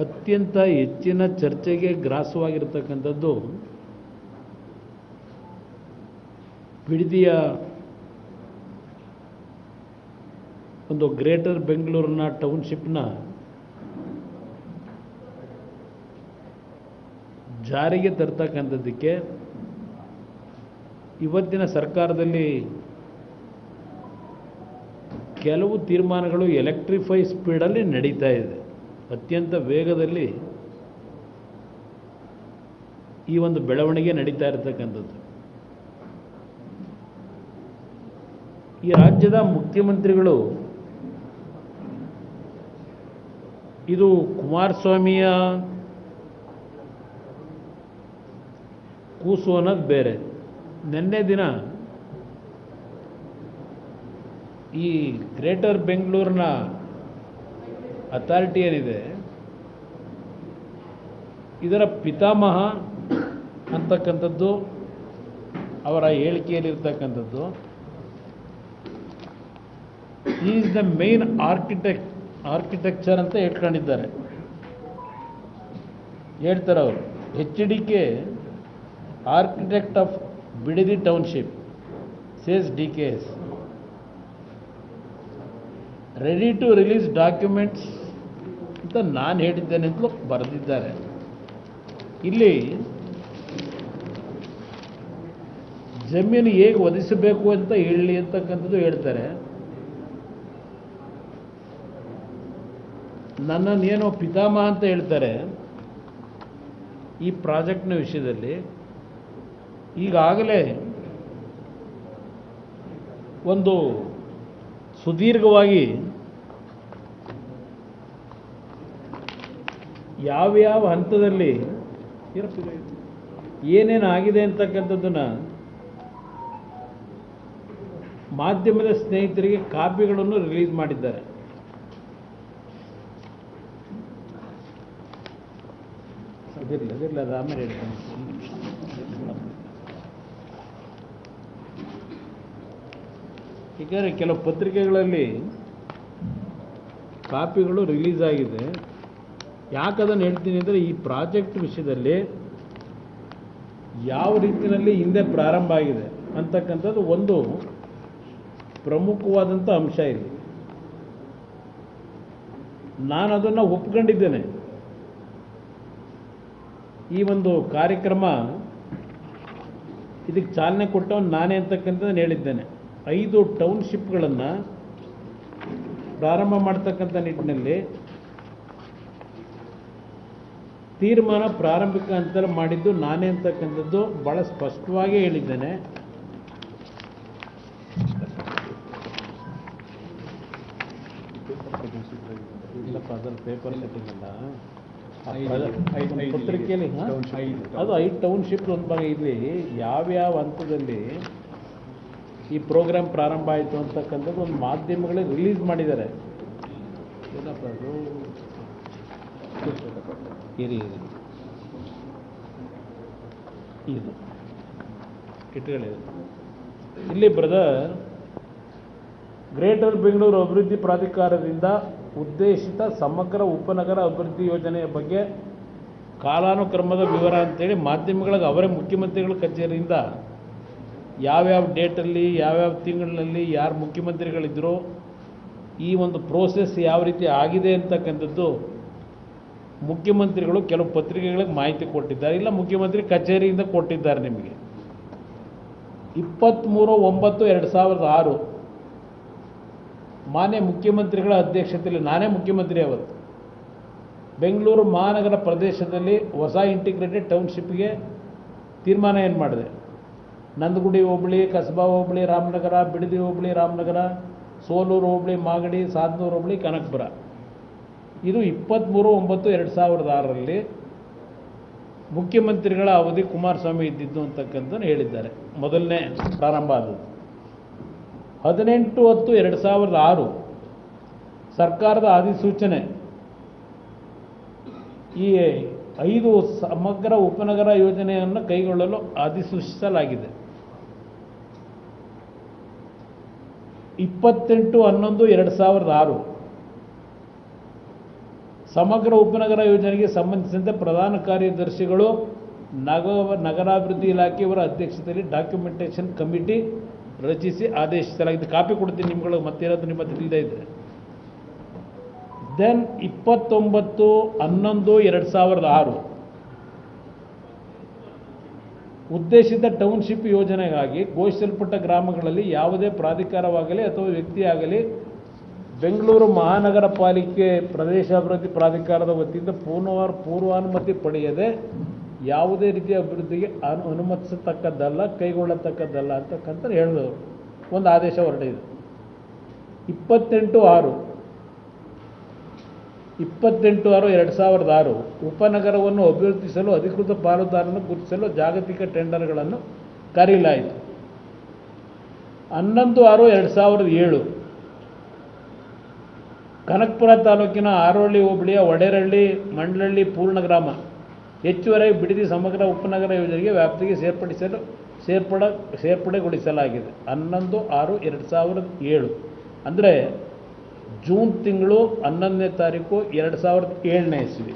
ಅತ್ಯಂತ ಹೆಚ್ಚಿನ ಚರ್ಚೆಗೆ ಗ್ರಾಸವಾಗಿರ್ತಕ್ಕಂಥದ್ದು ಬಿಡದಿಯ ಒಂದು ಗ್ರೇಟರ್ ಬೆಂಗಳೂರಿನ ಟೌನ್ಶಿಪ್ನ ಜಾರಿಗೆ ತರ್ತಕ್ಕಂಥದ್ದಕ್ಕೆ ಇವತ್ತಿನ ಸರ್ಕಾರದಲ್ಲಿ ಕೆಲವು ತೀರ್ಮಾನಗಳು ಎಲೆಕ್ಟ್ರಿಫೈ ಸ್ಪೀಡಲ್ಲಿ ನಡೀತಾ ಇದೆ. ಅತ್ಯಂತ ವೇಗದಲ್ಲಿ ಈ ಒಂದು ಬೆಳವಣಿಗೆ ನಡೀತಾ ಇರತಕ್ಕಂಥದ್ದು. ಈ ರಾಜ್ಯದ ಮುಖ್ಯಮಂತ್ರಿಗಳು ಇದು ಕುಮಾರಸ್ವಾಮಿಯ ಕೂಸು ಅನ್ನೋದು ಬೇರೆ. ನಿನ್ನೆ ದಿನ ಈ ಗ್ರೇಟರ್ ಬೆಂಗಳೂರಿನ ಅಥಾರಿಟಿ ಏನಿದೆ ಇದರ ಪಿತಾಮಹ ಅಂತಕ್ಕಂಥದ್ದು ಅವರ ಹೇಳಿಕೆಯಲ್ಲಿರ್ತಕ್ಕಂಥದ್ದು. ಈಸ್ ದ ಮೇನ್ ಆರ್ಕಿಟೆಕ್ಚರ್ ಅಂತ ಹೇಳ್ಕೊಂಡಿದ್ದಾರೆ. ಹೇಳ್ತಾರೆ ಅವರು, HDK architect of Bidadi township says DKS ready to release documents ಅಂತ ನಾನು ಹೇಳಿದ್ದೇನೆ ಅಂತಲೂ ಬರೆದಿದ್ದಾರೆ. ಇಲ್ಲಿ ಜಮೀನು ಹೇಗೆ ಒದಗಿಸಬೇಕು ಅಂತ ಹೇಳಿ ಅಂತಕ್ಕಂಥದ್ದು ಹೇಳ್ತಾರೆ. ನನ್ನನ್ನೇನೋ ಪಿತಾಮಹ ಅಂತ ಹೇಳ್ತಾರೆ ಈ ಪ್ರಾಜೆಕ್ಟ್ನ ವಿಷಯದಲ್ಲಿ. ಈಗಾಗಲೇ ಒಂದು ಸುದೀರ್ಘವಾಗಿ ಯಾವ್ಯಾವ ಹಂತದಲ್ಲಿ ಏನೇನು ಆಗಿದೆ ಅಂತಕ್ಕಂಥದ್ದನ್ನು ಮಾಧ್ಯಮದ ಸ್ನೇಹಿತರಿಗೆ ಕಾಪಿಗಳನ್ನು ರಿಲೀಸ್ ಮಾಡಿದ್ದಾರೆ. ಅದಿರಲಿ ಅದು ಆಮೇಲೆ ಹೇಳ್ತೀನಿ. ಹೀಗಾದ್ರೆ ಕೆಲವು ಪತ್ರಿಕೆಗಳಲ್ಲಿ ಕಾಪಿಗಳು ರಿಲೀಸ್ ಆಗಿದೆ. ಯಾಕದನ್ನು ಹೇಳ್ತೀನಿ ಅಂದರೆ, ಈ ಪ್ರಾಜೆಕ್ಟ್ ವಿಷಯದಲ್ಲಿ ಯಾವ ರೀತಿಯಲ್ಲಿ ಹಿಂದೆ ಪ್ರಾರಂಭ ಆಗಿದೆ ಅಂತಕ್ಕಂಥದ್ದು ಒಂದು ಪ್ರಮುಖವಾದಂಥ ಅಂಶ ಇದೆ. ನಾನು ಅದನ್ನು ಒಪ್ಕೊಂಡಿದ್ದೇನೆ. ಈ ಒಂದು ಕಾರ್ಯಕ್ರಮ ಇದಕ್ಕೆ ಚಾಲನೆ ಕೊಟ್ಟವನು ನಾನೇ ಅಂತಕ್ಕಂಥದ್ದನ್ನು ಹೇಳಿದ್ದೇನೆ. 5 ಟೌನ್ಶಿಪ್ಗಳನ್ನು ಪ್ರಾರಂಭ ಮಾಡ್ತಕ್ಕಂಥ ನಿಟ್ಟಿನಲ್ಲಿ ತೀರ್ಮಾನ ಪ್ರಾರಂಭಿಕ ಹಂತ ಮಾಡಿದ್ದು ನಾನೇ ಅಂತಕ್ಕಂಥದ್ದು ಭಾಳ ಸ್ಪಷ್ಟವಾಗಿ ಹೇಳಿದ್ದೇನೆ. ಇಲ್ಲಪ್ಪ, ಅದನ್ನು ಪೇಪರ್ ಕಟ್ಟಿಂಗ್ ಅಲ್ಲ, ಪತ್ರಿಕೆಯಲ್ಲಿ ಅದು 5 ಟೌನ್ಶಿಪ್ ಒಂದು ಭಾಗ. ಇಲ್ಲಿ ಯಾವ್ಯಾವ ಹಂತದಲ್ಲಿ ಈ ಪ್ರೋಗ್ರಾಮ್ ಪ್ರಾರಂಭ ಆಯಿತು ಅಂತಕ್ಕಂಥದ್ದು ಒಂದು ಮಾಧ್ಯಮಗಳಿಗೆ ರಿಲೀಸ್ ಮಾಡಿದ್ದಾರೆ. ಏನಪ್ಪ ಅದು ಇದು ಇಟ್ಕೊಳ್ಳಿ. ಇಲ್ಲಿ ಬ್ರದರ್, ಗ್ರೇಟರ್ ಬೆಂಗಳೂರು ಅಭಿವೃದ್ಧಿ ಪ್ರಾಧಿಕಾರದಿಂದ ಉದ್ದೇಶಿತ ಸಮಗ್ರ ಉಪನಗರ ಅಭಿವೃದ್ಧಿ ಯೋಜನೆಯ ಬಗ್ಗೆ ಕಾಲಾನುಕ್ರಮದ ವಿವರ ಅಂತೇಳಿ ಮಾಧ್ಯಮಗಳಿಗೆ ಅವರೇ ಮುಖ್ಯಮಂತ್ರಿಗಳ ಕಚೇರಿಯಿಂದ ಯಾವ್ಯಾವ ಡೇಟಲ್ಲಿ ಯಾವ್ಯಾವ ತಿಂಗಳಿನಲ್ಲಿ ಯಾರು ಮುಖ್ಯಮಂತ್ರಿಗಳಿದ್ದರು, ಈ ಒಂದು ಪ್ರೋಸೆಸ್ ಯಾವ ರೀತಿ ಆಗಿದೆ ಅಂತಕ್ಕಂಥದ್ದು ಮುಖ್ಯಮಂತ್ರಿಗಳು ಕೆಲವು ಪತ್ರಿಕೆಗಳಿಗೆ ಮಾಹಿತಿ ಕೊಟ್ಟಿದ್ದಾರೆ. ಇಲ್ಲ, ಮುಖ್ಯಮಂತ್ರಿ ಕಚೇರಿಯಿಂದ ಕೊಟ್ಟಿದ್ದಾರೆ. ನಿಮಗೆ 23/9/2006 ಮಾನ್ಯ ಮುಖ್ಯಮಂತ್ರಿಗಳ ಅಧ್ಯಕ್ಷತೆಯಲ್ಲಿ, ನಾನೇ ಮುಖ್ಯಮಂತ್ರಿ ಅವತ್ತು, ಬೆಂಗಳೂರು ಮಹಾನಗರ ಪ್ರದೇಶದಲ್ಲಿ ಹೊಸ ಇಂಟಿಗ್ರೇಟೆಡ್ ಟೌನ್ಶಿಪ್ಗೆ ತೀರ್ಮಾನ ಏನು ಮಾಡಿದೆ. ನಂದಗುಡಿ ಹೋಬಳಿ, ಕಸಬಾ ಹೋಬಳಿ ರಾಮನಗರ, ಬಿಡದಿ ಹೋಬಳಿ ರಾಮನಗರ, ಸೋಲೂರು ಹೋಬಳಿ ಮಾಗಡಿ, ಸಾಧನೂರು ಹೋಬಳಿ ಕನಕಪುರ. ಇದು 23/9/2006 ಮುಖ್ಯಮಂತ್ರಿಗಳ ಅವಧಿ ಕುಮಾರಸ್ವಾಮಿ ಇದ್ದಿದ್ದು ಅಂತಕ್ಕಂಥದ್ದು ಹೇಳಿದ್ದಾರೆ. ಮೊದಲನೇ ಪ್ರಾರಂಭ ಆದದ್ದು 18/10/2006 ಸರ್ಕಾರದ ಅಧಿಸೂಚನೆ. ಈ 5 ಸಮಗ್ರ ಉಪನಗರ ಯೋಜನೆಯನ್ನು ಕೈಗೊಳ್ಳಲು ಅಧಿಸೂಚಿಸಲಾಗಿದೆ. 28/11/2006 ಸಮಗ್ರ ಉಪನಗರ ಯೋಜನೆಗೆ ಸಂಬಂಧಿಸಿದಂತೆ ಪ್ರಧಾನ ಕಾರ್ಯದರ್ಶಿಗಳು ನಗರಾಭಿವೃದ್ಧಿ ಇಲಾಖೆಯವರ ಅಧ್ಯಕ್ಷತೆಯಲ್ಲಿ ಡಾಕ್ಯುಮೆಂಟೇಷನ್ ಕಮಿಟಿ ರಚಿಸಿ ಆದೇಶಿಸಲಾಗಿದೆ. ಕಾಪಿ ಕೊಡ್ತೀನಿ ನಿಮ್ಗಳಿಗೆ, ಮತ್ತೇನಾದರೂ ನಿಮ್ಮ ಹತ್ರ ಇಲ್ಲದೇ ಇದ್ದರೆ. ದೆನ್ 29/11/2006 ಉದ್ದೇಶಿತ ಟೌನ್ಶಿಪ್ ಯೋಜನೆಗಾಗಿ ಘೋಷಿಸಲ್ಪಟ್ಟ ಗ್ರಾಮಗಳಲ್ಲಿ ಯಾವುದೇ ಪ್ರಾಧಿಕಾರವಾಗಲಿ ಅಥವಾ ವ್ಯಕ್ತಿಯಾಗಲಿ ಬೆಂಗಳೂರು ಮಹಾನಗರ ಪಾಲಿಕೆ ಪ್ರದೇಶಾಭಿವೃದ್ಧಿ ಪ್ರಾಧಿಕಾರದ ವತಿಯಿಂದ ಪೂರ್ವಾನುಮತಿ ಪಡೆಯದೆ ಯಾವುದೇ ರೀತಿಯ ಅಭಿವೃದ್ಧಿಗೆ ಅನುಮತಿಸತಕ್ಕದ್ದಲ್ಲ, ಕೈಗೊಳ್ಳತಕ್ಕದ್ದಲ್ಲ ಅಂತಕ್ಕಂಥ ಹೇಳಿದವರು ಒಂದು ಆದೇಶ ಹೊರಟಿದೆ. 28/6/2006 ಉಪನಗರವನ್ನು ಅಭಿವೃದ್ಧಿಸಲು ಅಧಿಕೃತ ಪಾಲುದಾರರನ್ನು ಗುರುತಿಸಲು ಜಾಗತಿಕ ಟೆಂಡರ್ಗಳನ್ನು ಕರೆಯಲಾಯಿತು. 11/6/2007 ಕನಕಪುರ ತಾಲೂಕಿನ ಆರೋಹಳ್ಳಿ ಹೋಬಳಿಯ ಒಡೆರಹಳ್ಳಿ ಮಂಡಲಹಳ್ಳಿ ಪೂರ್ಣಗ್ರಾಮ ಹೆಚ್ಚುವರಿ ಬಿಡದಿ ಸಮಗ್ರ ಉಪನಗರ ಯೋಜನೆಗೆ ವ್ಯಾಪ್ತಿಗೆ ಸೇರ್ಪಡೆಗೊಳಿಸಲಾಗಿದೆ. 11/6/2007 ಅಂದರೆ ಜೂನ್ ತಿಂಗಳು 11ನೇ ತಾರೀಕು 2007ನೇ ಇಸ್ವಿ.